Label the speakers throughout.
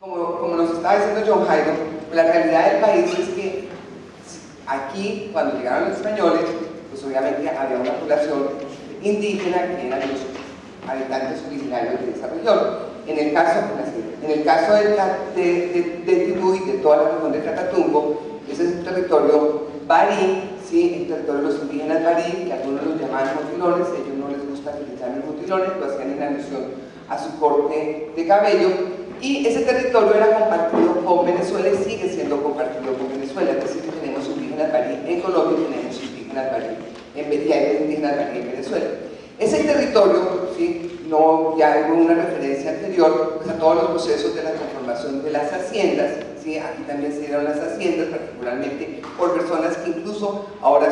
Speaker 1: Como nos estaba diciendo John Jairo, la realidad del país es que aquí, cuando llegaron los españoles, pues obviamente había una población indígena que eran los habitantes originarios de esa región. En el caso de Tibú y de toda la región de Catatumbo, ese es el territorio barí, ¿sí? El territorio de los indígenas barí, que algunos los llamaban motilones, a ellos no les gusta que les llamen motilones, lo hacían en alusión a su corte de cabello, y ese territorio era compartido con Venezuela y sigue siendo compartido con Venezuela, es decir, que tenemos indígenas barí en Colombia y tenemos indígenas barí en Venezuela. Ese territorio, ¿sí? No, ya hubo una referencia anterior pues, a todos los procesos de la conformación de las haciendas, ¿sí? Aquí también se dieron las haciendas, particularmente por personas que incluso ahora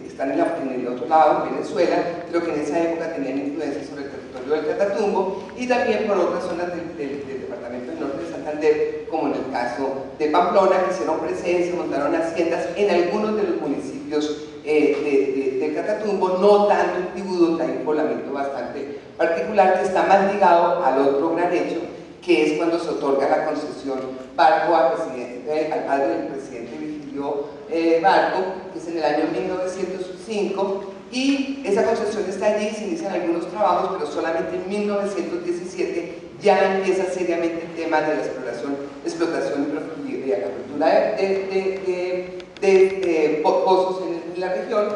Speaker 1: están en el otro lado, en Venezuela, pero que en esa época tenían influencia sobre el territorio del Catatumbo, y también por otras zonas del departamento del norte de Santander, como en el caso de Pamplona, que hicieron presencia, montaron haciendas en algunos de los municipios del Catatumbo, no tanto en Tibú, donde hay un poblamiento bastante particular que está más ligado al otro gran hecho, que es cuando se otorga la concesión Barco al padre del presidente Virgilio Barco, que es en el año 1905, y esa concesión está allí, se inician algunos trabajos, pero solamente en 1917 ya empieza seriamente el tema de la explotación y apertura de pozos en la región,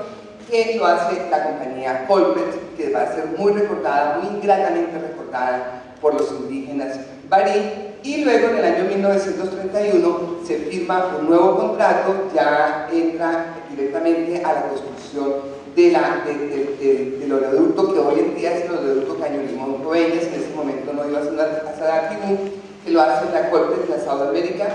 Speaker 1: que lo hace la compañía Colbert, que va a ser muy recordada, muy gratamente recordada por los indígenas barí. Y luego en el año 1931 se firma un nuevo contrato, ya entra directamente a la construcción del oleoducto que hoy en día es el oleoducto Caño Limón Proeñas, que en ese momento no iba a ser Tibú, que lo hace la Colbert, la South America,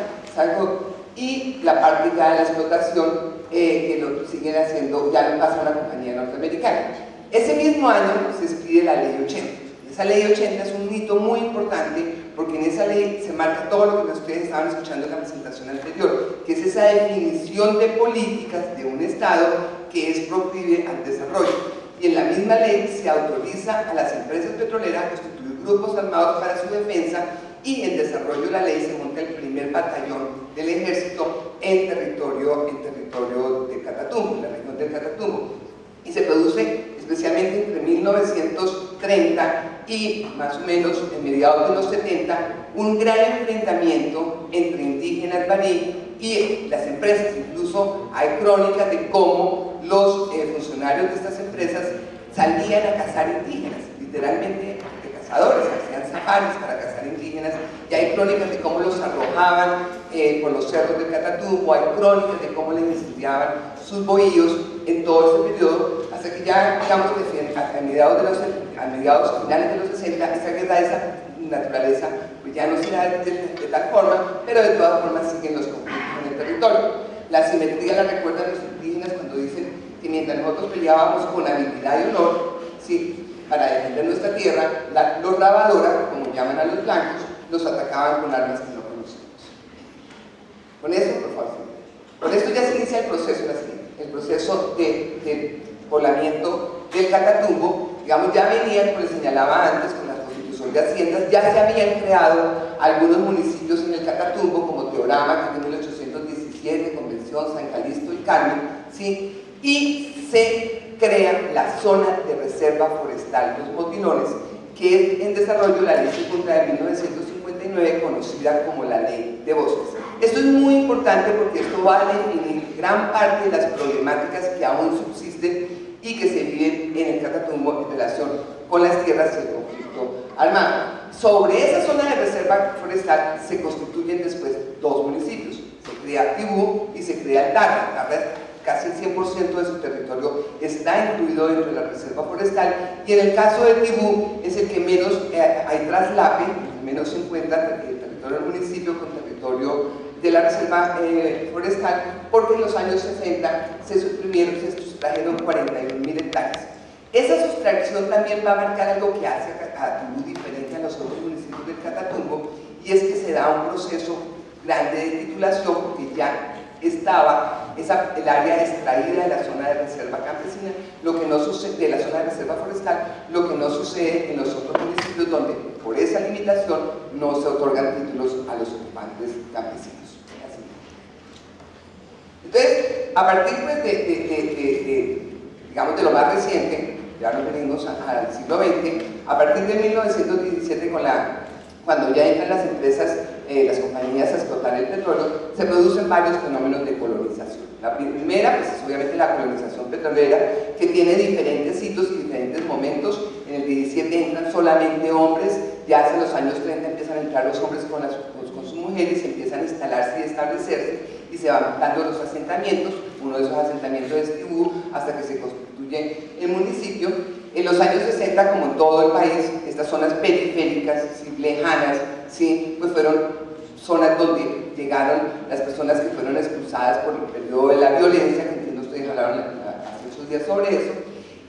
Speaker 1: y la parte ya de la explotación que lo siguen haciendo, ya lo pasa a una compañía norteamericana. Ese mismo año se expide la Ley 80. Esa Ley 80 es un hito muy importante porque en esa ley se marca todo lo que ustedes estaban escuchando en la presentación anterior, que es esa definición de políticas de un Estado que es proclive al desarrollo. Y en la misma ley se autoriza a las empresas petroleras a constituir grupos armados para su defensa, y en desarrollo de la ley se monta el primer batallón del ejército en territorio de Catatumbo, en la región del Catatumbo. Y se produce especialmente entre 1930 y más o menos en mediados de los 70 un gran enfrentamiento entre indígenas barí y las empresas. Incluso hay crónicas de cómo los funcionarios de estas empresas salían a cazar indígenas, literalmente de cazadores, hacían safaris para cazar indígenas, y hay crónicas de cómo los arrojaban por los cerros del Catatumbo, hay crónicas de cómo les incendiaban sus bohíos en todo ese periodo, hasta que ya, digamos, a mediados finales de los 60, esa guerra de esa naturaleza pues ya no se da de tal forma, pero de todas formas siguen los conflictos en el territorio. La simetría la recuerdan los indígenas cuando dicen que mientras nosotros peleábamos con habilidad y honor, ¿sí?, para defender nuestra tierra, los rabadora, como llaman a los blancos, los atacaban con armas que no conocemos. Con eso, por favor, con esto ya se inicia el proceso, el proceso de poblamiento del Catatumbo. Digamos, ya venía, como les señalaba antes, con la constitución de haciendas, ya se habían creado algunos municipios en el Catatumbo, como Teorama, que es de 1817, Convención, San Calixto y Carmen, ¿sí? Y se crea la zona de reserva forestal Los Motilones, que es en desarrollo la ley segunda de 1959, conocida como la Ley de Bosques. Esto es muy importante porque esto va a definir gran parte de las problemáticas que aún subsisten y que se viven en el Catatumbo en relación con las tierras y el conflicto armado. Sobre esa zona de reserva forestal se constituyen después dos municipios. Se crea Tibú y se crea el Tarra. Casi el 100% de su territorio está incluido dentro de la reserva forestal, y en el caso de Tibú es el que menos hay traslape, menos se encuentra el territorio del municipio con territorio de la reserva forestal, porque en los años 60 se sustrajeron 41.000 hectáreas. Esa sustracción también va a marcar algo que hace a Tibú diferente a los otros municipios del Catatumbo, y es que se da un proceso grande de titulación porque ya estaba el área extraída de la zona de reserva campesina, lo que no sucede, de la zona de reserva forestal, lo que no sucede en los otros municipios donde por esa limitación no se otorgan títulos a los ocupantes campesinos. Así. Entonces, a partir pues, digamos de lo más reciente, ya nos venimos al siglo XX, a partir de 1917 cuando ya entran las empresas, las compañías a explotar el petróleo, se producen varios fenómenos de colonización. La primera, pues, es obviamente la colonización petrolera, que tiene diferentes hitos y diferentes momentos. En el 17 entran solamente hombres, ya hacia los años 30 empiezan a entrar los hombres con sus mujeres, empiezan a instalarse y establecerse, y se van dando los asentamientos. Uno de esos asentamientos es Tibú, hasta que se constituye el municipio. En los años 60, como en todo el país, estas zonas periféricas, ¿sí?, lejanas, ¿sí?, pues fueron zonas donde llegaron las personas que fueron expulsadas por el periodo de la violencia, que entiendo ustedes hablaron hace muchos días sobre eso.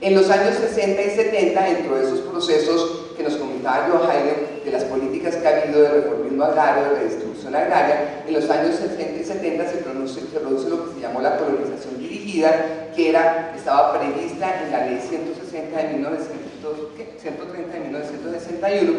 Speaker 1: En los años 60 y 70, dentro de esos procesos que nos comentaba Joe Haydn, de las políticas que ha habido de reformismo agrario, de redistribución agraria, en los años 60 y 70 se produce lo que se llamó la colonización dirigida, que estaba prevista en la ley 130 de 1961,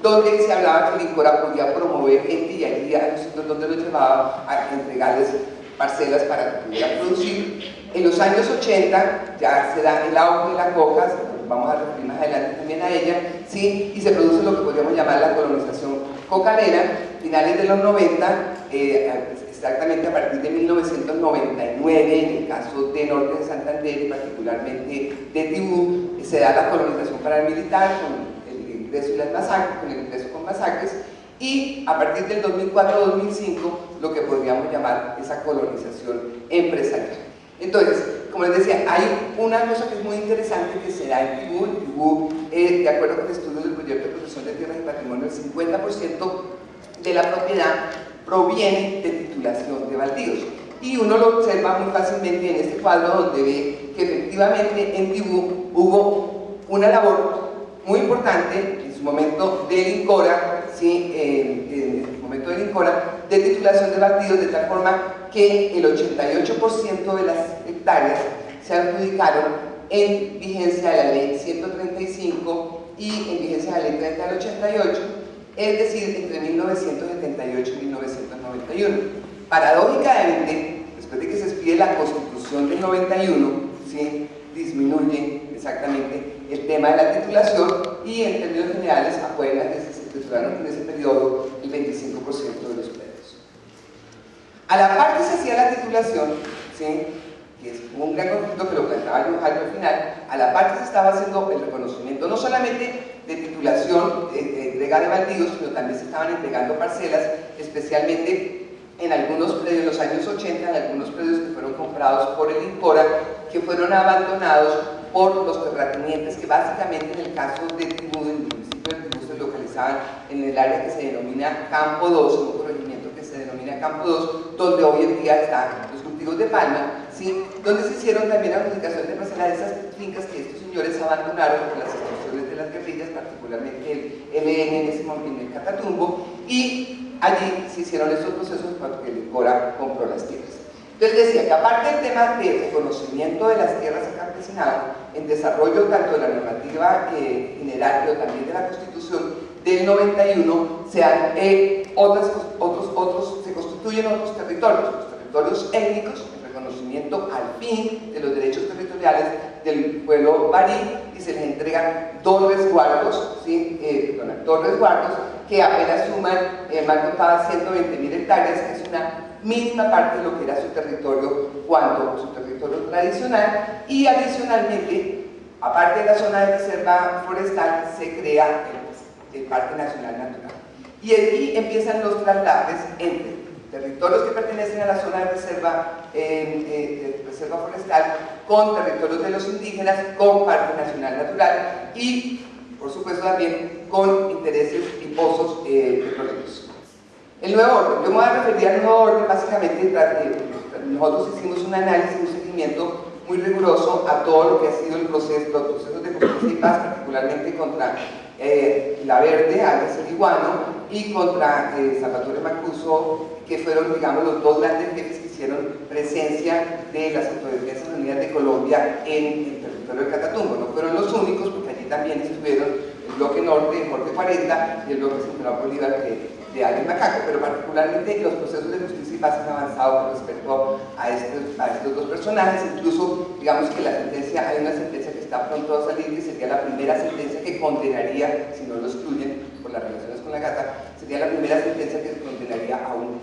Speaker 1: donde se hablaba que el INCORA podía promover gente y allí a los sitios donde lo llevaba a entregarles parcelas para que pudieran producir. En los años 80 ya se da el auge de la coca, vamos a referir más adelante también a ella, ¿sí?, y se produce lo que podríamos llamar la colonización cocalera. Finales de los 90, exactamente a partir de 1999, en el caso de Norte de Santander y particularmente de Tibú, se da la colonización paramilitar con el ingreso y las masacres, con el ingreso con masacres, y a partir del 2004-2005 lo que podríamos llamar esa colonización empresarial. Entonces, como les decía, hay una cosa que es muy interesante que se da en Tibú. En Tibú, de acuerdo con estudios del proyecto de protección de tierras y patrimonio, el 50% de la propiedad proviene de titulación de baldíos. Y uno lo observa muy fácilmente en este cuadro, donde ve que efectivamente en Tibú hubo una labor muy importante en su momento del INCORA, ¿sí?, en el momento del INCORA, de titulación de baldíos, de tal forma que el 88% de las hectáreas se adjudicaron en vigencia de la ley 135 y en vigencia de la ley 30 del 88, es decir, entre 1978 y 1991. Paradójicamente, después de que se expide la Constitución del 91, ¿sí?, disminuye exactamente el tema de la titulación, y en términos generales afuera se titularon en ese periodo el 25% de los predios. A la par que se hacía la titulación, ¿sí?, que es un gran conflicto que lo planteaba yo al final, a la par que se estaba haciendo el reconocimiento no solamente de titulación, de entrega de baldíos, sino también se estaban entregando parcelas, especialmente en algunos predios, en los años 80, en algunos predios que fueron comprados por el INCORA, que fueron abandonados por los terratenientes, que básicamente en el caso de Tibú, en el municipio de Tibú, se localizaban en el área que se denomina Campo 2, un corregimiento que se denomina Campo 2, donde hoy en día están los cultivos de palma, ¿sí?, donde se hicieron también adjudicación de parcelas de esas fincas que estos señores abandonaron por las extorsiones de las guerrillas, particularmente el ELN en ese momento, en el Catatumbo, y allí se hicieron estos procesos porque el INCORA compró las tierras. Entonces decía que aparte del tema de reconocimiento de las tierras a campesinado, en desarrollo tanto de la normativa general, pero también de la Constitución del 91, se dan se constituyen otros territorios, los territorios étnicos, el reconocimiento al fin de los derechos territoriales del pueblo barí, y se les entregan dos resguardos, ¿sí?, dos resguardos que apenas suman, mal contadas, 120.000 hectáreas, que es una mínima parte de lo que era su territorio su territorio tradicional. Y adicionalmente, aparte de la zona de reserva forestal, se crea el Parque Nacional Natural. Y aquí empiezan los traslados entre territorios que pertenecen a la zona de reserva forestal, con territorios de los indígenas, con Parque Nacional Natural y, por supuesto, también con intereses y pozos petroleros. El nuevo orden, yo me voy a referir al nuevo orden básicamente. Nosotros hicimos un análisis, un seguimiento muy riguroso a todo lo que ha sido los procesos de justicia y paz, particularmente contra La Verde, alias El Iguano, y contra Salvatore Mancuso, que fueron, digamos, los dos grandes jefes que hicieron presencia de las Autodefensas Unidas de Colombia en el territorio de Catatumbo. No fueron los únicos, porque allí también estuvieron el bloque norte de Jorge 40 y el bloque central Bolívar de Ariel Macaco, pero particularmente los procesos de justicia y paz han avanzado con respecto a estos dos personajes. Incluso, digamos que la sentencia, hay una sentencia que está pronto a salir, que sería la primera sentencia que condenaría, si no lo excluyen por las relaciones con la gata, sería la primera sentencia que condenaría a un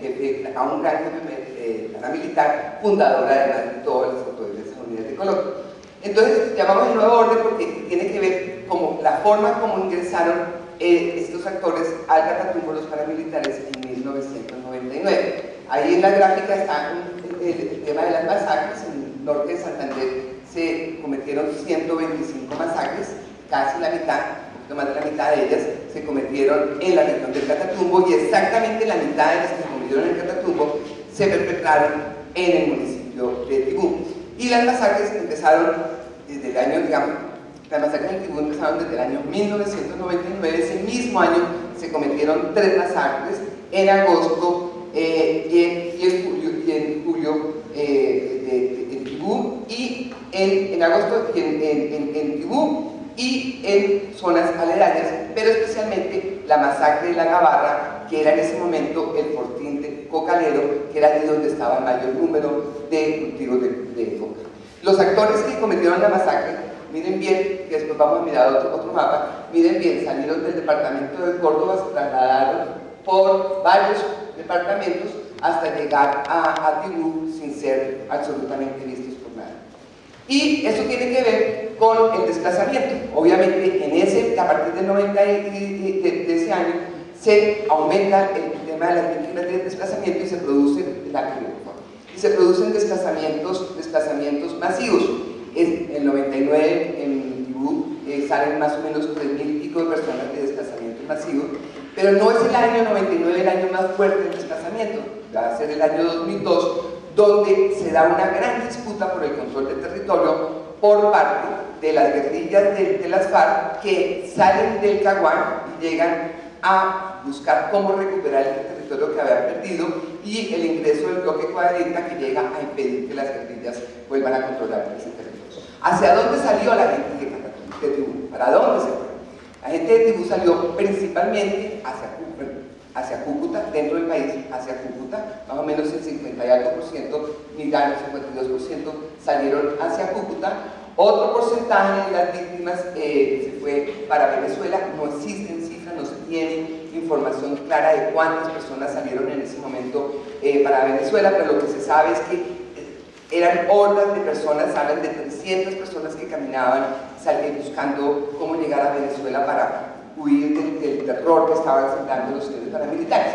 Speaker 1: gran jefe paramilitar, fundador además de todas las Autodefensas Unidas de Colombia. Entonces, llamamos el nuevo orden porque tiene que ver como la forma como ingresaron estos actores al Catatumbo, los paramilitares, en 1999. Ahí en la gráfica está el tema de las masacres. En el norte de Santander se cometieron 125 masacres, casi la mitad, un poquito más de la mitad de ellas se cometieron en la región del Catatumbo, y exactamente la mitad de las que se cometieron en el Catatumbo se perpetraron en el municipio de Tibú. Y las masacres empezaron desde el año, digamos, las masacres en Tibú empezaron desde el año 1999. Ese mismo año se cometieron 3 masacres, en agosto y en julio en Tibú, y en agosto en Tibú y en zonas aledañas, pero especialmente la masacre de La Gabarra, que era en ese momento el fortín de Cocalero, que era allí donde estaba el mayor número de cultivos de coca. Los actores que cometieron la masacre, miren bien, que después vamos a mirar otro mapa, miren bien, salieron del departamento de Córdoba, se trasladaron por varios departamentos hasta llegar a Tibú sin ser absolutamente vistos por nadie. Y eso tiene que ver con el desplazamiento. Obviamente, a partir del 90 de ese año, se aumenta el tema de las víctimas del desplazamiento y se producen desplazamientos masivos. En el 99 en Tibú salen más o menos 3.000 y pico de personas de desplazamientos masivos, pero no es el año 99 el año más fuerte del desplazamiento, va a ser el año 2002, donde se da una gran disputa por el control del territorio por parte de las guerrillas de las FARC, que salen del Caguán y llegan a buscar cómo recuperar el territorio que habían perdido, y el ingreso del bloque 40, que llega a impedir que las guerrillas vuelvan a controlar ese territorio. ¿Hacia dónde salió la gente de Tibú? ¿Para dónde se fue? La gente de Tibú salió principalmente hacia Cúcuta, dentro del país, hacia Cúcuta, más o menos el 50 y algo por ciento, Milán, el 52% salieron hacia Cúcuta. Otro porcentaje de las víctimas se fue para Venezuela. No existen cifras, no se tiene información clara de cuántas personas salieron en ese momento para Venezuela, pero lo que se sabe es que eran hordas de personas, hablan de 300 personas que caminaban buscando cómo llegar a Venezuela para huir del terror que estaban sembrando los señores paramilitares.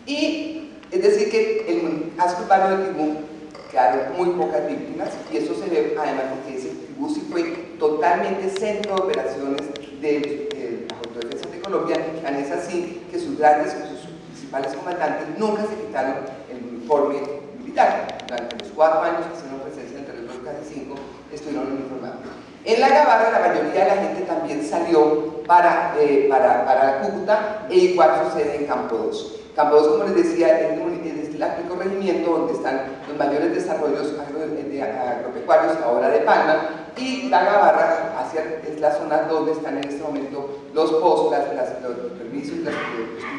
Speaker 1: Y es decir que el casco urbano de Tibú quedaron muy pocas víctimas, y eso se ve además porque ese Tibú sí fue totalmente centro de operaciones de las Autodefensas de Colombia, tan es así que sus principales comandantes nunca se quitaron el uniforme militar. Durante los 4 años que hicieron presencia en el territorio, casi 5, estuvieron uniformados. En La Gabarra la mayoría de la gente también salió para Cúcuta, e igual sucede en Campo 2. Campo 2, como les decía, es el corregimiento donde están los mayores desarrollos agropecuarios ahora de palma, y La Gabarra es la zona donde están en este momento los POS, los permisos, los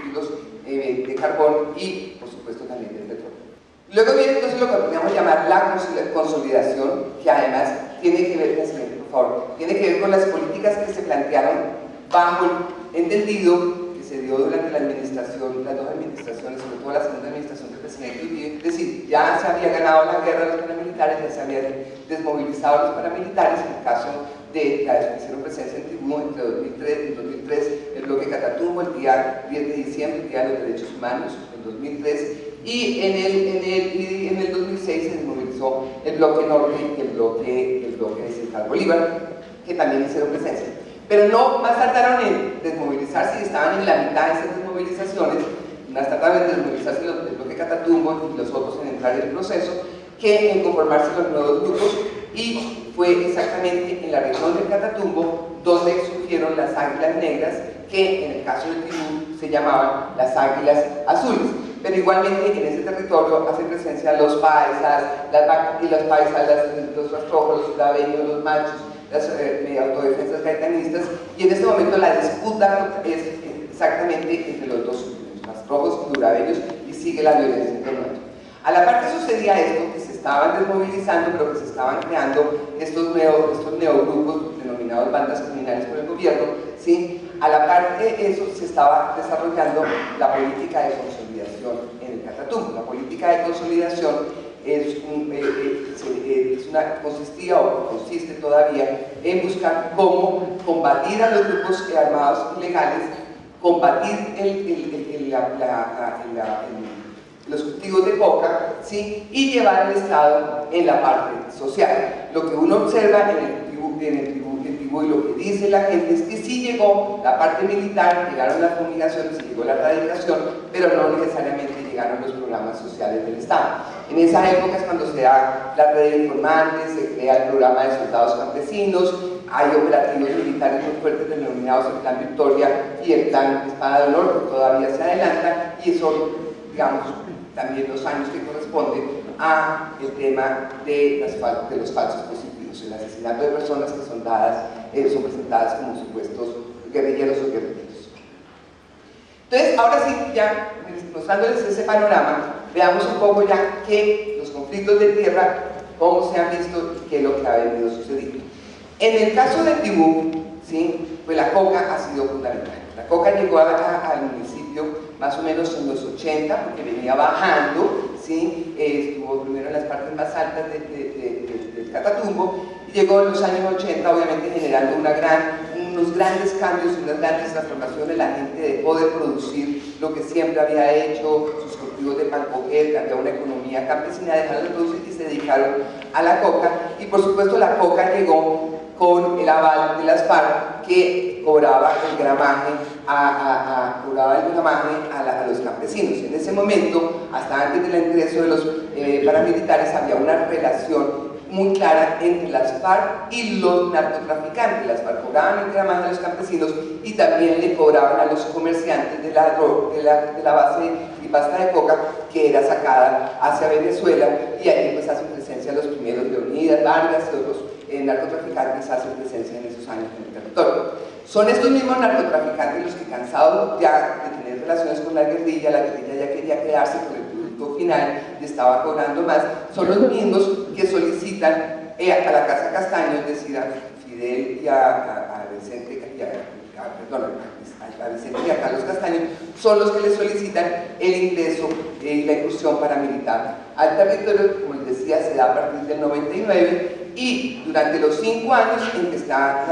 Speaker 1: títulos de carbón y, por supuesto, también del petróleo. Luego viene entonces lo que podríamos llamar la consolidación, que además tiene que ver, tiene que ver con las políticas que se plantearon bajo el entendido que se dio durante la administración, las dos administraciones, sobre todo la segunda administración del presidente Uribe. Es decir, ya se había ganado la guerra de los paramilitares, ya se habían desmovilizado a los paramilitares. En el caso de la vez que hicieron presencia en Tibú entre 2003, el bloque Catatumbo, el día 10 de diciembre, el Día de los Derechos Humanos, en 2003, y en el 2006 se desmovilizó el bloque norte y el bloque de Central Bolívar, que también hicieron presencia. Pero no más tardaron en desmovilizarse, y estaban en la mitad de esas desmovilizaciones, más tardaron en desmovilizarse el bloque Catatumbo y los otros en entrar en el proceso, que en conformarse los nuevos grupos, y fue exactamente en la región del Catatumbo donde surgieron las águilas negras, que en el caso de Tibú se llamaban las águilas azules. pero igualmente en ese territorio hacen presencia los paisas, las vacas y los paisas, los rastrojos, los urabeños, los machos, las autodefensas gaitanistas, y en este momento la disputa es exactamente entre los dos últimos, rastrojos y urabeños, y sigue la violencia en torno a ello. A la par que sucedía esto, que se estaban desmovilizando, pero que se estaban creando estos neogrupos denominados bandas criminales por el gobierno, ¿sí? A la par de eso se estaba desarrollando la política de consolidación en el Catatumbo. La política de consolidación consistía o consiste todavía en buscar cómo combatir a los grupos armados ilegales, combatir los cultivos de coca, ¿sí? Y llevar al Estado en la parte social. Lo que uno observa en el Tibú y lo que dice la gente es que sí llegó la parte militar, llegaron las fumigaciones, sí llegó la erradicación, pero no necesariamente llegaron los programas sociales del Estado. En esa época es cuando se da la red de informantes, se crea el programa de soldados campesinos, hay operativos militares muy fuertes denominados el Plan Victoria y el Plan Espada de Honor, que todavía se adelantan, y son, digamos, también los años que corresponden a el tema de los falsos positivos, el asesinato de personas que son presentadas como supuestos guerrilleros o guerrilleros. Entonces, ahora sí, ya mostrándoles ese panorama, veamos un poco ya que los conflictos de tierra, cómo se han visto y qué es lo que ha venido sucediendo. En el caso del Tibú, ¿sí? Pues la coca ha sido fundamental. La coca llegó al municipio más o menos en los 80, porque venía bajando, ¿sí? Estuvo primero en las partes más altas del Catatumbo, y llegó en los años 80, obviamente generando unos grandes cambios, unas grandes transformaciones. La gente dejó de producir lo que siempre había hecho, sus cultivos de pancoger, había una economía campesina, dejaron de producir y se dedicaron a la coca, y por supuesto la coca llegó con el aval de las FARC, que cobraba el gramaje a los campesinos. En ese momento, hasta antes del ingreso de los paramilitares, había una relación muy clara entre las FARC y los narcotraficantes. Las FARC cobraban el gramaje a los campesinos y también le cobraban a los comerciantes de la base y pasta de coca que era sacada hacia Venezuela, y ahí pues hacen presencia los primeros Leonidas, Vargas y otros narcotraficantes hacen presencia en esos años en el territorio. Son estos mismos narcotraficantes los que, cansados ya de tener relaciones con la guerrilla ya quería quedarse con el producto final y estaba cobrando más, son los mismos que solicitan a la Casa Castaño, es decir, a Fidel y a Vicente y a Carlos Castaño, son los que le solicitan el ingreso y la incursión paramilitar al territorio. Como les decía, se da a partir del 99, y durante los 5 años en que están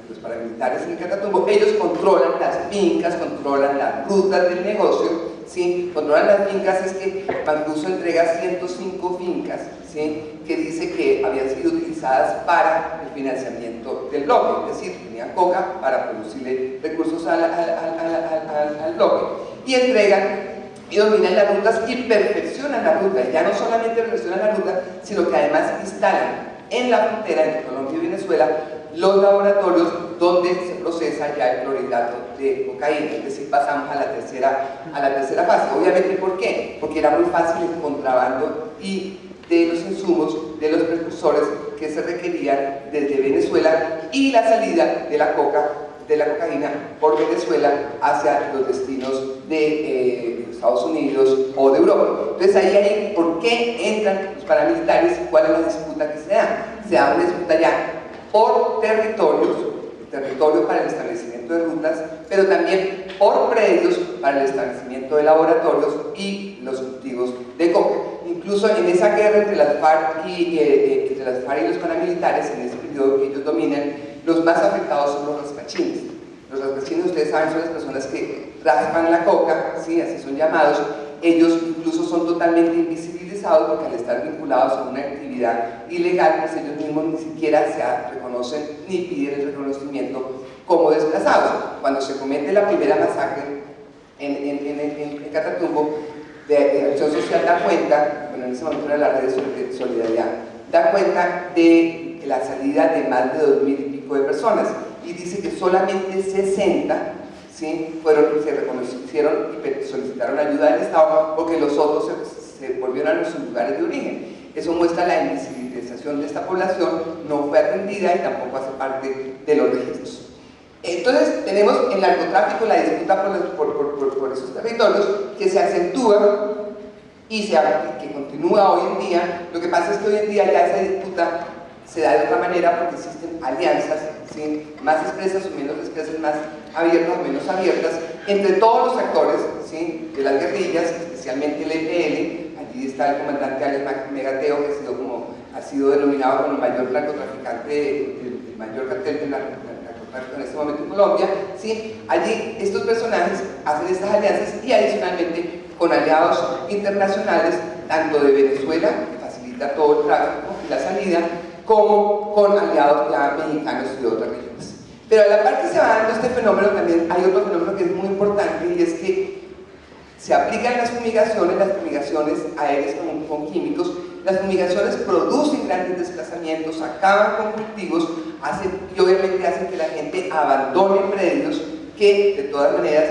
Speaker 1: los paramilitares en el Catatumbo, ellos controlan las fincas, controlan las rutas del negocio, ¿sí? Controlan las fincas. Es que Mancuso entrega 105 fincas, ¿sí? Que dice que habían sido utilizadas para el financiamiento del bloque, es decir, tenían coca para producirle recursos al bloque, y entregan y dominan las rutas y perfeccionan la ruta. Y ya no solamente perfeccionan la ruta, sino que además instalan en la frontera entre Colombia y Venezuela los laboratorios donde se procesa ya el clorhidrato de cocaína, es decir, pasamos a la tercera fase. Obviamente, ¿por qué? Porque era muy fácil el contrabando y de los insumos, de los precursores que se requerían desde Venezuela, y la salida de la cocaína por Venezuela hacia los destinos de Estados Unidos o de Europa. Entonces ahí hay por qué entran los paramilitares y cuál es la disputa que se da. Se da una disputa ya por territorio para el establecimiento de rutas, pero también por predios para el establecimiento de laboratorios y los cultivos de coca. Incluso en esa guerra entre las FARC y los paramilitares, en ese periodo que ellos dominan, los más afectados son los raspachines. Los raspachines, ustedes saben, son las personas que raspan la coca, ¿sí? Así son llamados. Ellos incluso son totalmente invisibilizados, porque al estar vinculados a una actividad ilegal, pues ellos mismos ni siquiera se reconocen ni piden el reconocimiento como desplazados. Cuando se comete la primera masacre en Catatumbo, de Acción Social da cuenta, bueno, en ese momento era la red de solidaridad, da cuenta de la salida de más de 2000 y pico de personas, y dice que solamente 60 ¿sí? Se reconocieron y solicitaron ayuda del Estado porque los otros se volvieron a sus lugares de origen. Eso muestra la invisibilización de esta población, no fue atendida y tampoco hace parte de los registros. Entonces tenemos el narcotráfico, la disputa por esos territorios que se acentúa y que continúa hoy en día. Lo que pasa es que hoy en día ya esa disputa se da de otra manera porque existen alianzas, ¿sí? Más expresas o menos expresas, más abiertas o menos abiertas, entre todos los actores, ¿sí? De las guerrillas, especialmente el EPL. Allí está el comandante Alex Megateo, que ha sido denominado como el mayor narcotraficante, el mayor cartel de narcotráfico en este momento en Colombia, ¿sí? Allí estos personajes hacen estas alianzas y adicionalmente con aliados internacionales, tanto de Venezuela, que facilita todo el tráfico y la salida, como con aliados ya mexicanos y de otras regiones. Pero a la par que se va dando este fenómeno, también hay otro fenómeno que es muy importante, y es que se aplican las fumigaciones aéreas con químicos. Las fumigaciones producen grandes desplazamientos, acaban con cultivos, y obviamente hacen que la gente abandone predios que de todas maneras,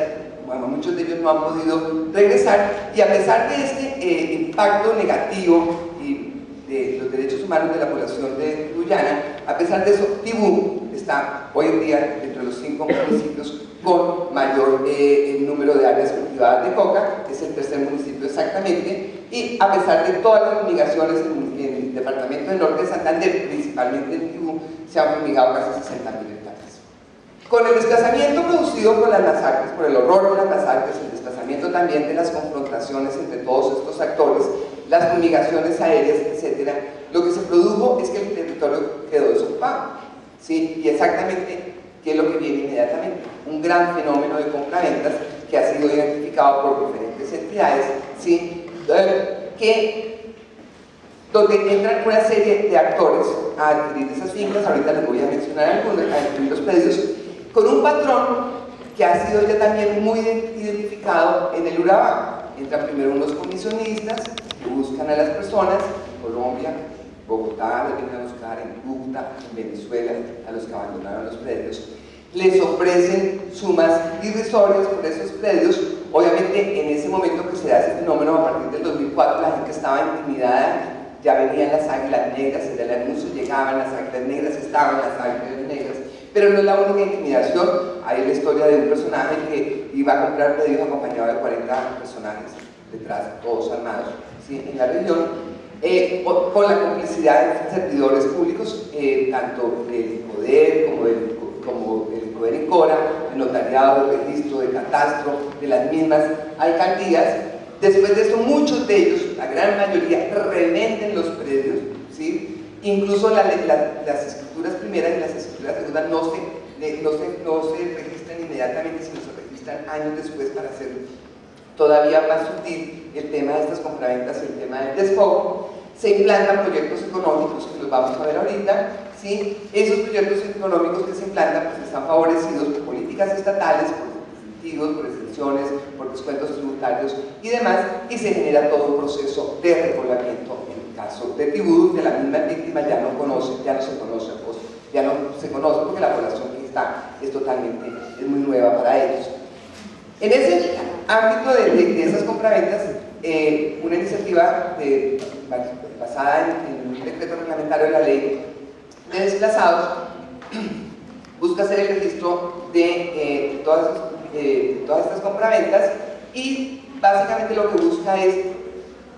Speaker 1: bueno, muchos de ellos no han podido regresar, y a pesar de este impacto negativo de los derechos humanos de la población de Guyana, a pesar de eso, Tibú está hoy en día entre los 5 municipios con mayor número de áreas cultivadas de coca, es el tercer municipio exactamente, y a pesar de todas las fumigaciones en el departamento del norte de Santander, principalmente en Tibú, se han fumigado casi 60.000 hectáreas. Con el desplazamiento producido por las masacres, por el horror de las masacres, el desplazamiento también de las confrontaciones entre todos estos actores, las fumigaciones aéreas, etc., lo que se produjo es que el territorio quedó desocupado, ¿sí? Y exactamente, ¿qué es lo que viene inmediatamente? Un gran fenómeno de compraventas que ha sido identificado por diferentes entidades, ¿sí? Donde entran una serie de actores a adquirir esas fincas, ahorita les voy a mencionar algunos, a adquirir los predios, con un patrón que ha sido ya también muy identificado en el Urabá. Entran primero unos comisionistas que buscan a las personas, en Colombia, Bogotá, les vienen a buscar en Cúcuta, en Venezuela, a los que abandonaron los predios, les ofrecen sumas irrisorias por esos predios. Obviamente en ese momento que se da ese fenómeno, a partir del 2004, la gente estaba intimidada, ya venían las águilas negras, desde el anuncio llegaban las águilas negras, estaban las águilas negras, pero no es la única intimidación. Hay la historia de un personaje que iba a comprar predios acompañado de 40 personajes detrás, todos armados, ¿sí? En la región, con la complicidad de servidores públicos, tanto del poder como el poder en Cora, el notariado, el registro, de catastro, de las mismas alcaldías. Después de eso, muchos de ellos, la gran mayoría, revenden los predios, ¿sí? Incluso las escrituras primeras y las escrituras segundas no se registran inmediatamente, sino se registran años después para hacer todavía más sutil el tema de estas compraventas y el tema del despojo. Se implantan proyectos económicos que los vamos a ver ahorita, ¿sí? Esos proyectos económicos que se implantan pues están favorecidos por políticas estatales, por incentivos, por exenciones, por descuentos tributarios y demás, y se genera todo un proceso de repoblamiento. En el caso de Tibú, de la misma víctima ya no se conoce porque la población que está es muy nueva para ellos. En ese ámbito de esas compraventas, una iniciativa basada en un decreto reglamentario de la ley de desplazados busca hacer el registro de todas estas compraventas, y básicamente lo que busca es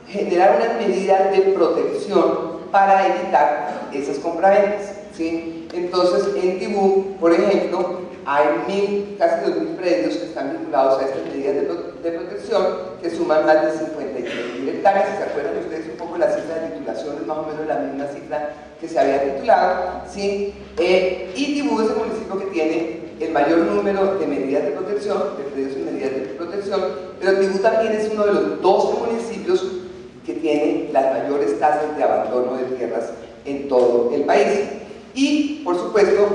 Speaker 1: generar unas medidas de protección para evitar esas compraventas, ¿sí? Entonces en Tibú, por ejemplo, hay casi 2.000 predios que están vinculados a estas medidas de protección, que suman más de 53.000 hectáreas. Si se acuerdan ustedes un poco la cifra de titulaciones, más o menos la misma cifra que se había titulado, ¿sí? Y Tibú es el municipio que tiene el mayor número de medidas de protección, de predios y medidas de protección, pero Tibú también es uno de los 12 municipios que tiene las mayores tasas de abandono de tierras en todo el país. Y, por supuesto,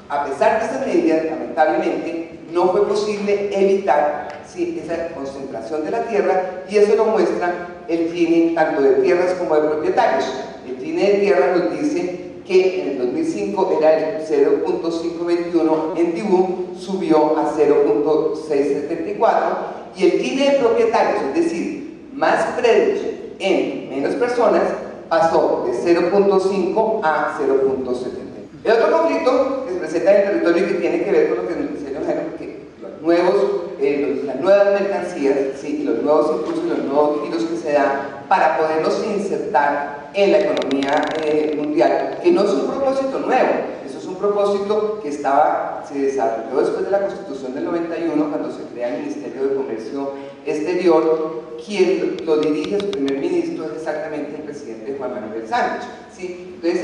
Speaker 1: a pesar de estas medidas, lamentablemente, no fue posible evitar, ¿sí?, esa concentración de la tierra, y eso lo muestra el Gini tanto de tierras como de propietarios. El Gini de tierra nos dice que en el 2005 era el 0.521, en Tibú subió a 0.674, y el INE de propietarios, es decir, más predios en menos personas, pasó de 0.5 a 0.70. El otro conflicto que se presenta en el territorio y que tiene que ver con lo que nos decía Jairo, que las nuevas mercancías, ¿sí?, los nuevos impulsos y los nuevos giros que se dan para podernos insertar en la economía mundial, que no es un propósito nuevo, eso es un propósito que se desarrolló después de la Constitución del 91, cuando se crea el Ministerio de Comercio Exterior. Quien lo dirige, su primer ministro, es exactamente el presidente Juan Manuel Santos, ¿sí? Entonces,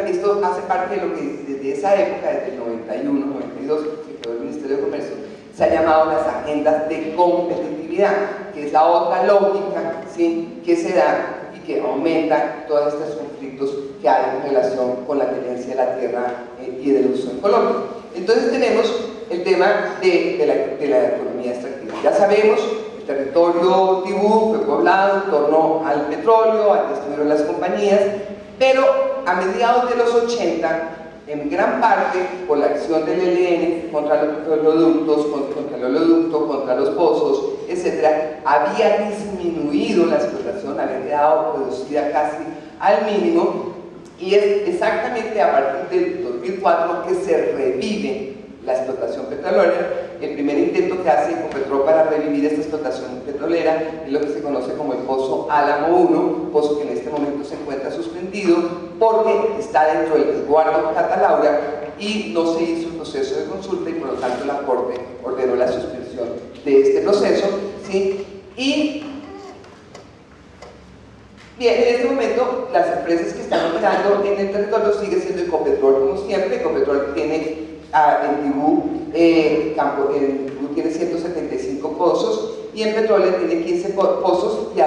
Speaker 1: esto hace parte de lo que desde esa época, desde el 91, 92, que quedó el Ministerio de Comercio, se ha llamado las agendas de competitividad, que es la otra lógica, ¿sí?, que se da y que aumenta todos estos conflictos que hay en relación con la tenencia de la tierra y del uso ecológico. Entonces tenemos el tema de la economía extractiva. Ya sabemos, el territorio Tibú fue poblado en torno al petróleo, aquí estuvieron las compañías, pero a mediados de los 80, en gran parte por la acción del ELN contra los oleoductos, contra los pozos, etc., había disminuido la explotación, había quedado reducida casi al mínimo, y es exactamente a partir del 2004 que se revive la explotación petrolera. El primer intento que hace Ecopetrol para revivir esta explotación petrolera es lo que se conoce como el Pozo Álamo 1, pozo que en este momento se encuentra suspendido porque está dentro del resguardo Catalaura y no se hizo un proceso de consulta, y por lo tanto la Corte ordenó la suspensión de este proceso, ¿sí? Y bien, en este momento las empresas que están operando en el territorio sigue siendo Ecopetrol como siempre. Ecopetrol tiene en Tibú tiene 175 pozos, y en Petróleo tiene 15 pozos, y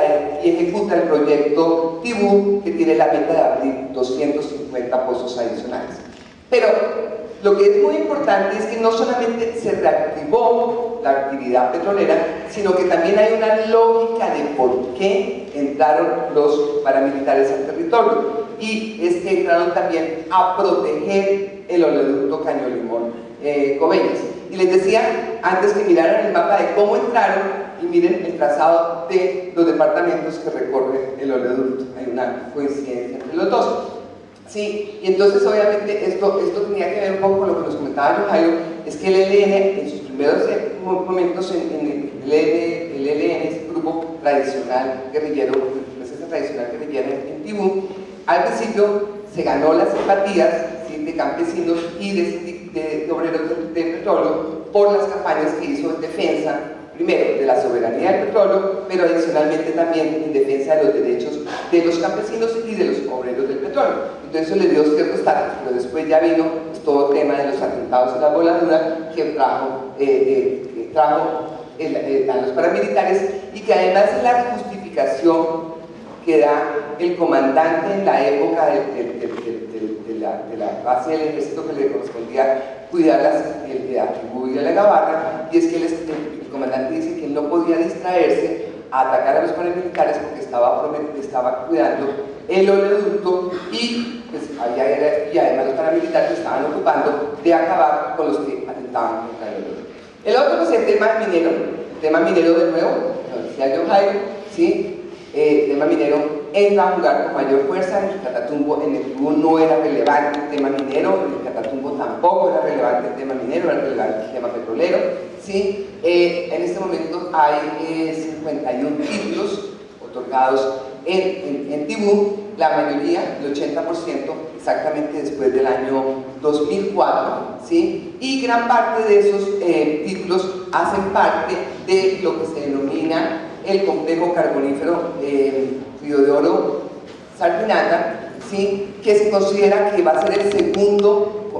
Speaker 1: ejecuta el proyecto Tibú, que tiene la meta de abrir 250 pozos adicionales. Pero lo que es muy importante es que no solamente se reactivó la actividad petrolera, sino que también hay una lógica de por qué entraron los paramilitares al territorio, y es que entraron también a proteger el oleoducto Caño Limón Coveñas. Y les decía antes que miraran el mapa de cómo entraron, y miren el trazado de los departamentos que recorre el oleoducto. Hay una coincidencia entre los dos. Sí, y entonces obviamente esto tenía que ver un poco con lo que nos comentaba Jairo, es que el ELN en sus primeros momentos, el ELN es un grupo tradicional guerrillero, presencia tradicional guerrillera en Tibú. Al principio se ganó las simpatías, ¿sí?, de campesinos y de obreros de petróleo por las campañas que hizo en defensa, primero, de la soberanía del petróleo, pero adicionalmente también en defensa de los derechos de los campesinos y de los obreros del petróleo. Entonces eso le dio cierto estatus, pero después ya vino todo el tema de los atentados y la voladura que trajo a los paramilitares, y que además es la justificación que da el comandante en la época de la base del ejército que le correspondía cuidar a Tibú y a la Gabarra, y es que el comandante dice que él no podía distraerse a atacar a los paramilitares porque estaba cuidando el oleoducto, y además los paramilitares estaban ocupando de acabar con los que atentaban contra el oleoducto. El otro pues, es el tema minero de nuevo, lo decía Jairo, ¿sí? El tema minero entra a jugar con mayor fuerza. En el Catatumbo, en el Tibú no era relevante el tema minero, en el Catatumbo tampoco era relevante el tema minero, era relevante el tema petrolero, ¿sí? En este momento hay 51 títulos otorgados en Tibú, la mayoría, el 80%, exactamente después del año 2004, ¿sí? Y gran parte de esos títulos hacen parte de lo que se denomina el complejo carbonífero Río de Oro Sardinata, ¿sí?, que se considera que va a ser el segundo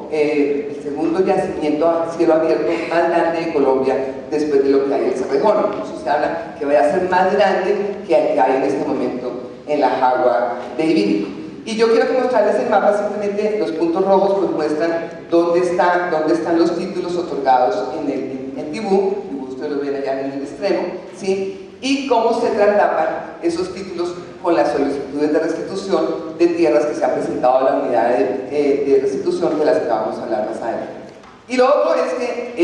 Speaker 1: yacimiento a cielo abierto más grande de Colombia después de lo que hay en el Cerrejón. Incluso se habla que vaya a ser más grande que el que hay en este momento en la Jagua de Ibirico. Y yo quiero mostrarles el mapa, simplemente los puntos rojos pues muestran dónde están los títulos otorgados en Tibú, ustedes lo ven allá en el extremo, ¿sí?, y cómo se traslapan esos títulos con las solicitudes de restitución de tierras que se han presentado a la unidad de restitución, de las que vamos a hablar más adelante. Y lo otro es que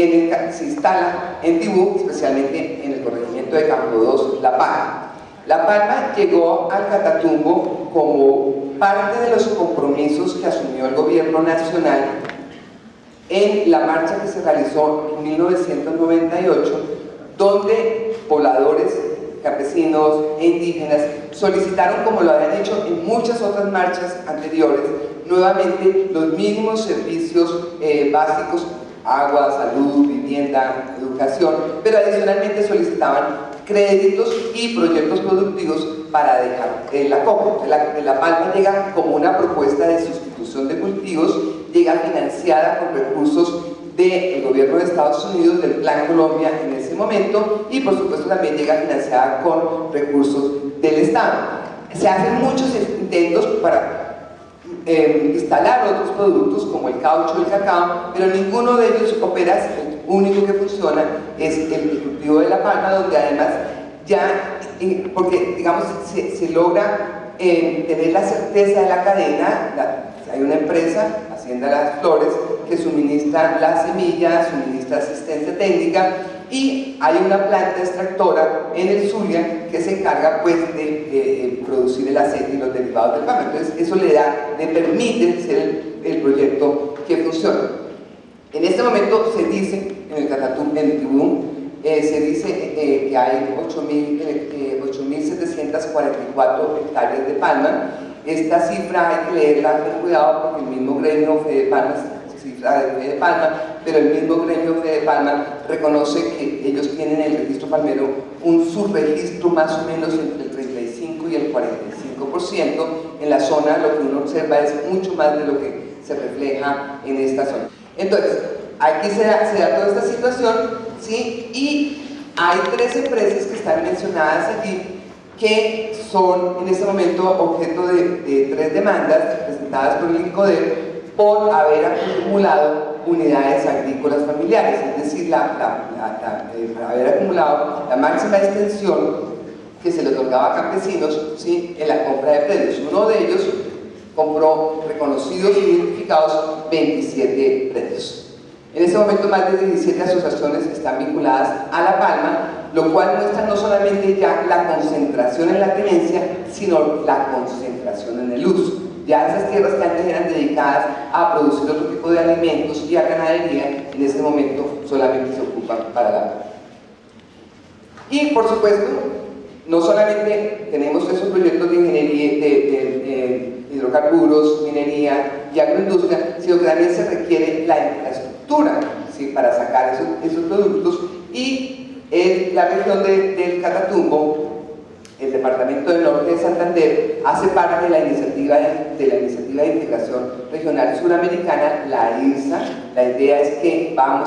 Speaker 1: se instala en Tibú, especialmente en el corregimiento de Campo 2, La Palma. La Palma llegó al Catatumbo como parte de los compromisos que asumió el gobierno nacional en la marcha que se realizó en 1998, donde pobladores, campesinos e indígenas solicitaron, como lo habían hecho en muchas otras marchas anteriores, nuevamente los mínimos servicios básicos: agua, salud, vivienda, educación, pero adicionalmente solicitaban créditos y proyectos productivos para dejar la coca. La Palma llega como una propuesta de sustitución de cultivos, llega financiada con recursos del gobierno de Estados Unidos, del Plan Colombia en ese momento, y por supuesto también llega financiada con recursos del Estado. Se hacen muchos intentos para instalar otros productos como el caucho y el cacao, pero ninguno de ellos opera. El único que funciona es el cultivo de la palma, donde además ya, porque digamos se logra tener la certeza de la cadena. Hay una empresa, Hacienda Las Flores, que suministra la semilla, suministra asistencia técnica, y hay una planta extractora en el Zulia que se encarga pues de producir el aceite y los derivados del palma. Entonces eso le permite ser el proyecto que funciona. En este momento se dice, en el Catatumbo, en Tibú, se dice que hay 8.744 hectáreas de palma. Esta cifra hay que leerla con cuidado porque el mismo gremio Fede Palma, cifra de Fede Palma, pero el mismo gremio Fede Palma reconoce que ellos tienen en el registro palmero un subregistro más o menos entre el 35 y el 45%. En la zona lo que uno observa es mucho más de lo que se refleja en esta zona. Entonces, aquí se da toda esta situación, ¿sí? Y hay 3 empresas que están mencionadas aquí, que son en este momento objeto de 3 demandas presentadas por el INCODER por haber acumulado unidades agrícolas familiares, es decir, haber acumulado la máxima extensión que se le otorgaba a campesinos, ¿sí?, en la compra de predios. Uno de ellos compró reconocidos y identificados 27 predios. En este momento más de 17 asociaciones están vinculadas a La Palma, lo cual muestra no solamente ya la concentración en la tenencia, sino la concentración en el uso. Ya esas tierras que antes eran dedicadas a producir otro tipo de alimentos y a ganadería, en este momento solamente se ocupan para la palma. Y por supuesto, no solamente tenemos esos proyectos de ingeniería, de hidrocarburos, minería y agroindustria, sino que también se requiere la infraestructura, ¿sí?, para sacar esos productos. Y en la región del Catatumbo, el departamento del norte de Santander hace parte de la iniciativa de integración regional suramericana, la IRSA. La idea es que va a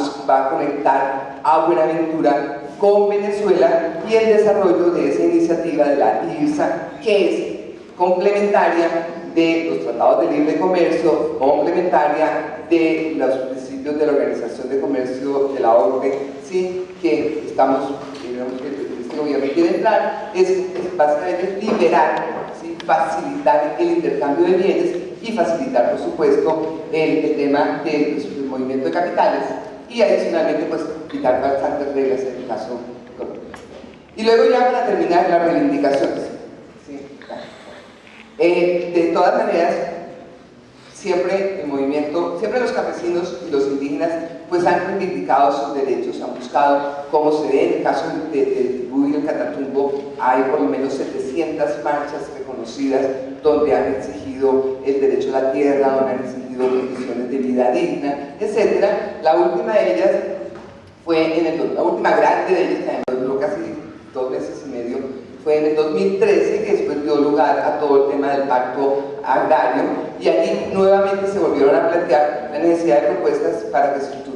Speaker 1: conectar a Buenaventura con Venezuela, y el desarrollo de esa iniciativa de la IRSA, que es complementaria de los tratados de libre comercio, complementaria de los principios de la Organización de Comercio de la OCDE, ¿sí?, que estamos, digamos, que este gobierno quiere entrar, es básicamente liberar, ¿sí?, facilitar el intercambio de bienes y facilitar, por supuesto, el tema del movimiento de capitales, y adicionalmente pues quitar bastantes reglas en el caso colombiano. Y luego ya para terminar, las reivindicaciones, ¿sí? De todas maneras, siempre el movimiento, siempre los campesinos y los indígenas pues han reivindicado sus derechos, han buscado, como se ve en el caso del Tibú y el Catatumbo, hay por lo menos 700 marchas reconocidas donde han exigido el derecho a la tierra, donde han exigido condiciones de vida digna, etc. La última de ellas fue la última grande de ellas, que duró casi 2 meses y medio, fue en el 2013, que después dio lugar a todo el tema del pacto agrario, y allí nuevamente se volvieron a plantear la necesidad de propuestas para que sustituir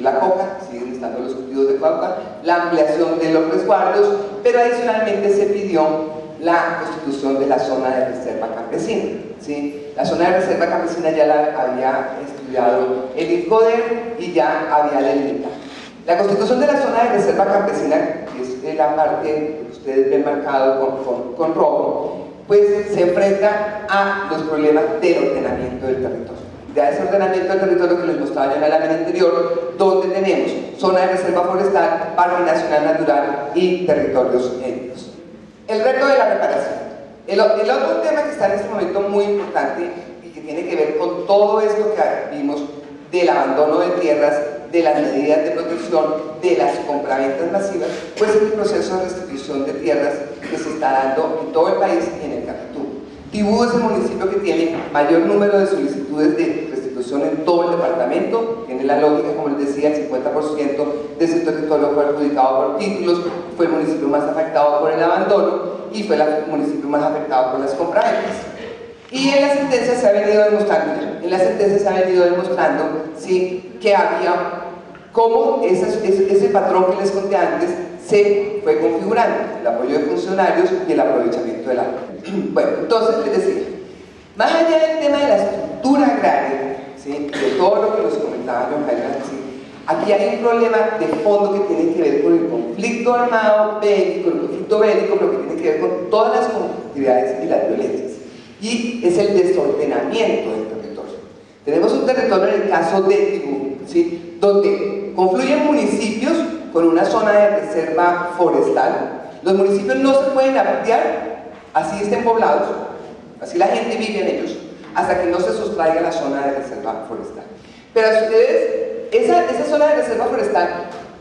Speaker 1: la coca, siguen estando los cultivos de coca, la ampliación de los resguardos, pero adicionalmente se pidió la constitución de la zona de reserva campesina, ¿sí? La zona de reserva campesina ya la había estudiado el INCODER y ya había delimitado. La constitución de la zona de reserva campesina, que es la parte que ustedes ven marcado con rojo, pues se enfrenta a los problemas del ordenamiento del territorio. De ese ordenamiento del territorio que les mostraba yo en la lámina anterior, donde tenemos zona de reserva forestal, parque nacional natural y territorios étnicos. El reto de la reparación. El otro tema que está en este momento muy importante y que tiene que ver con todo esto que vimos del abandono de tierras, de las medidas de protección, de las compraventas masivas, pues es el proceso de restitución de tierras que se está dando en todo el país y en el Capiatú. Tibú es el municipio que tiene mayor número de solicitudes de restitución en todo el departamento. Tiene la lógica, como les decía, el 50% de ese territorio fue adjudicado por títulos, fue el municipio más afectado por el abandono y fue el municipio más afectado por las compraventas. Y en la sentencia se ha venido demostrando, ¿sí?, que había cómo ese patrón que les conté antes se fue configurando, el apoyo de funcionarios y el aprovechamiento del agua. Bueno, entonces les decía, más allá del tema de la estructura agraria, ¿sí?, de todo lo que nos comentaba John Jairo, ¿sí?, aquí hay un problema de fondo que tiene que ver con el conflicto armado bélico, el conflicto bélico, pero que tiene que ver con todas las conflictividades y las violencias. Y es el desordenamiento del territorio. Tenemos un territorio en el caso de Tibú, ¿sí?, donde confluyen municipios con una zona de reserva forestal. Los municipios no se pueden ampliar, así estén poblados, así la gente vive en ellos, hasta que no se sustraiga la zona de reserva forestal. Pero a ustedes, esa zona de reserva forestal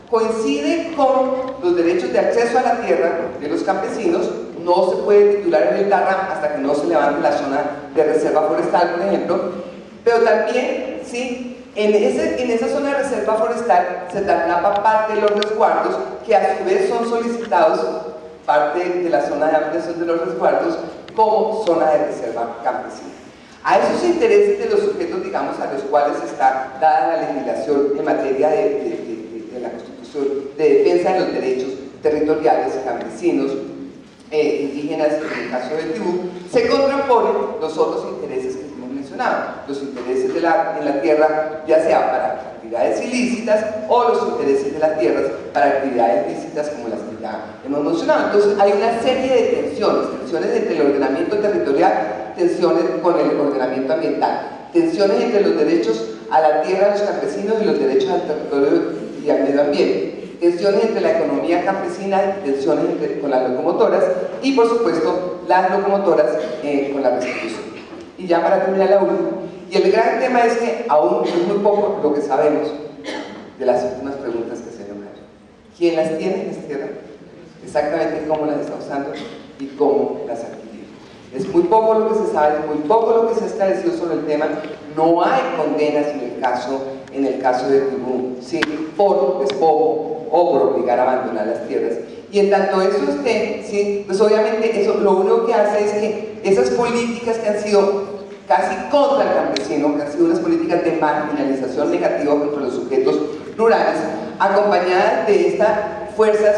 Speaker 1: coincide con los derechos de acceso a la tierra de los campesinos. No se puede titular en el TARRA hasta que no se levante la zona de reserva forestal, por ejemplo. Pero también, ¿sí?, en esa zona de reserva forestal se traslapa parte de los resguardos, que a su vez son solicitados, parte de la zona de ampliación de los resguardos, como zona de reserva campesina. A esos intereses de los sujetos, digamos, a los cuales está dada la legislación en materia de la Constitución, de defensa de los derechos territoriales, campesinos, indígenas, en el caso de Tibú, se contraponen los otros intereses que hemos mencionado, los intereses en la tierra, ya sea para actividades ilícitas, o los intereses de las tierras para actividades lícitas como las que ya hemos mencionado. Entonces hay una serie de tensiones entre el ordenamiento territorial, tensiones con el ordenamiento ambiental, tensiones entre los derechos a la tierra de los campesinos y los derechos al territorio y al medio ambiente, tensiones entre la economía campesina, tensiones con las locomotoras y, por supuesto, las locomotoras con la restitución. Y ya para terminar la última, y el gran tema es que aún es muy poco lo que sabemos de las últimas preguntas que se han hecho. ¿Quién las tiene las tierras? Exactamente cómo las está usando y cómo las adquirió. Es muy poco lo que se sabe, es muy poco lo que se ha esclarecido sobre el tema. No hay condenas en el caso de Tibú, ¿sí?, por despojo o por obligar a abandonar las tierras. Y en tanto eso esté, ¿sí?, pues obviamente eso lo único que hace es que esas políticas que han sido casi contra el campesino, que han sido unas políticas de marginalización negativa contra los sujetos rurales, acompañadas de estas fuerzas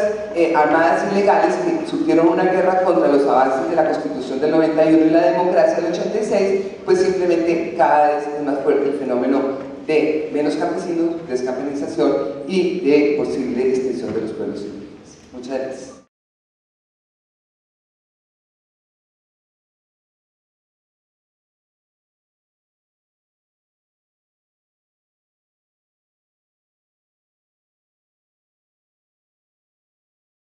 Speaker 1: armadas ilegales que surgieron una guerra contra los avances de la Constitución del 91 y la democracia del 86, pues simplemente cada vez es más fuerte el fenómeno de menos campesinos, descampanización y de posible extinción de los pueblos indígenas. Muchas gracias.